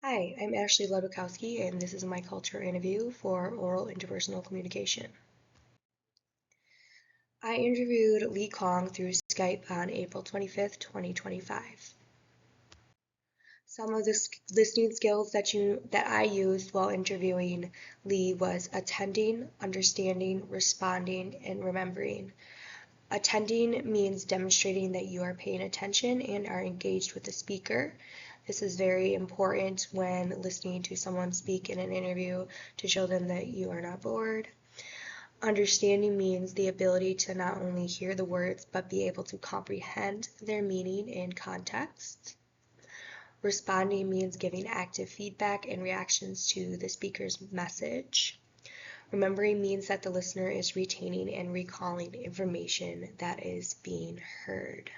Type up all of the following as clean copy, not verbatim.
Hi, I'm Ashley Ludwikowski, and this is my culture interview for oral interpersonal communication. I interviewed Lee Kong through Skype on April 25th, 2025. Some of the listening skills that I used while interviewing Lee was attending, understanding, responding, and remembering. Attending means demonstrating that you are paying attention and are engaged with the speaker. This is very important when listening to someone speak in an interview to show them that you are not bored. Understanding means the ability to not only hear the words but be able to comprehend their meaning and context. Responding means giving active feedback and reactions to the speaker's message. Remembering means that the listener is retaining and recalling information that is being heard.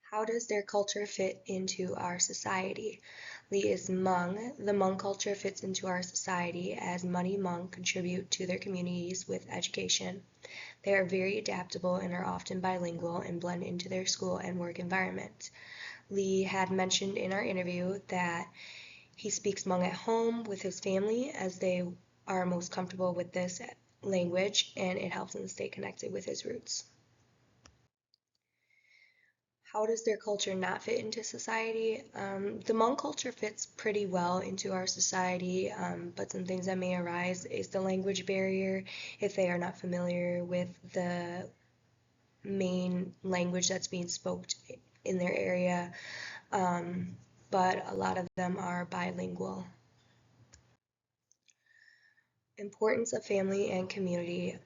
How does their culture fit into our society? Lee is Hmong. The Hmong culture fits into our society as many Hmong contribute to their communities with education. They are very adaptable and are often bilingual and blend into their school and work environment. Lee had mentioned in our interview that he speaks Hmong at home with his family as they are most comfortable with this language and it helps him stay connected with his roots. How does their culture not fit into society? The Hmong culture fits pretty well into our society, but some things that may arise is the language barrier if they are not familiar with the main language that's being spoken in their area, but a lot of them are bilingual. Importance of family and community.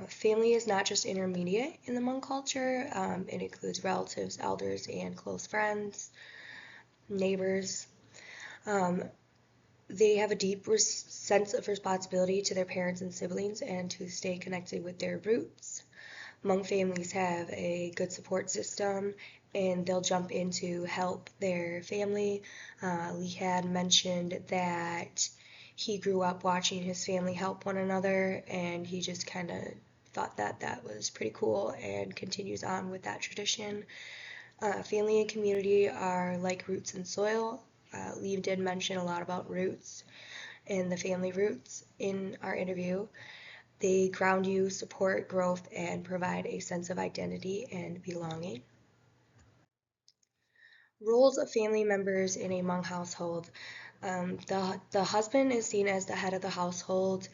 Family is not just intermediate in the Hmong culture. It includes relatives, elders, and close friends, neighbors. Um, they have a deep sense of responsibility to their parents and siblings and to stay connected with their roots. Hmong families have a good support system and they'll jump in to help their family. Lee had mentioned that he grew up watching his family help one another and he just kind of thought that that was pretty cool and continues on with that tradition. Family and community are like roots and soil. Lee did mention a lot about roots and the family roots in our interview. They ground you, support growth, and provide a sense of identity and belonging. Roles of family members in a Hmong household. The husband is seen as the head of the household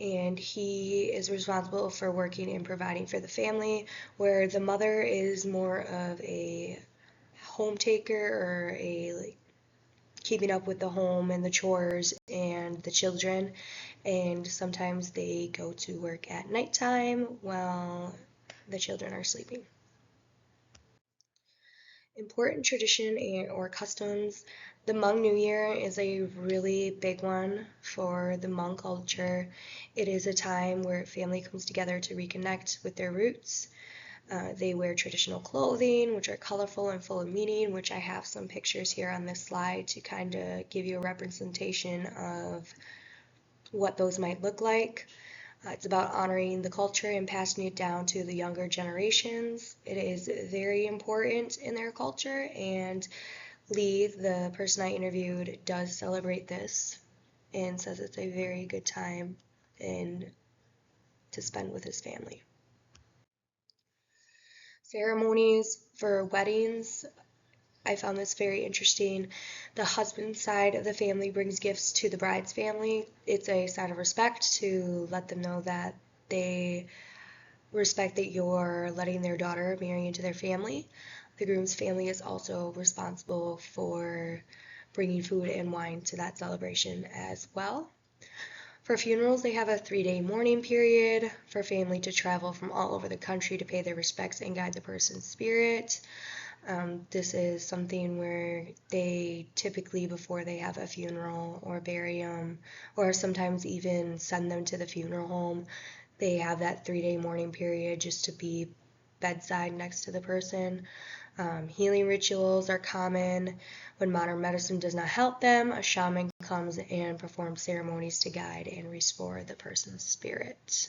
and he is responsible for working and providing for the family, where the mother is more of a home taker or a keeping up with the home and the chores and the children, and sometimes they go to work at nighttime while the children are sleeping. Important tradition or customs. The Hmong New Year is a really big one for the Hmong culture. It is a time where family comes together to reconnect with their roots. They wear traditional clothing, which are colorful and full of meaning, which I have some pictures here on this slide to kind of give you a representation of what those might look like. It's about honoring the culture and passing it down to the younger generations. It is very important in their culture, and Lee, the person I interviewed, does celebrate this and says it's a very good time and to spend with his family. Ceremonies for weddings. I found this very interesting. The husband's side of the family brings gifts to the bride's family. It's a sign of respect to let them know that they respect that you're letting their daughter marry into their family. The groom's family is also responsible for bringing food and wine to that celebration as well. For funerals, they have a 3-day mourning period for family to travel from all over the country to pay their respects and guide the person's spirit. This is something where they typically, before they have a funeral or bury them, or sometimes even send them to the funeral home, they have that 3-day mourning period just to be bedside next to the person. Healing rituals are common. When modern medicine does not help them, a shaman comes and performs ceremonies to guide and restore the person's spirit.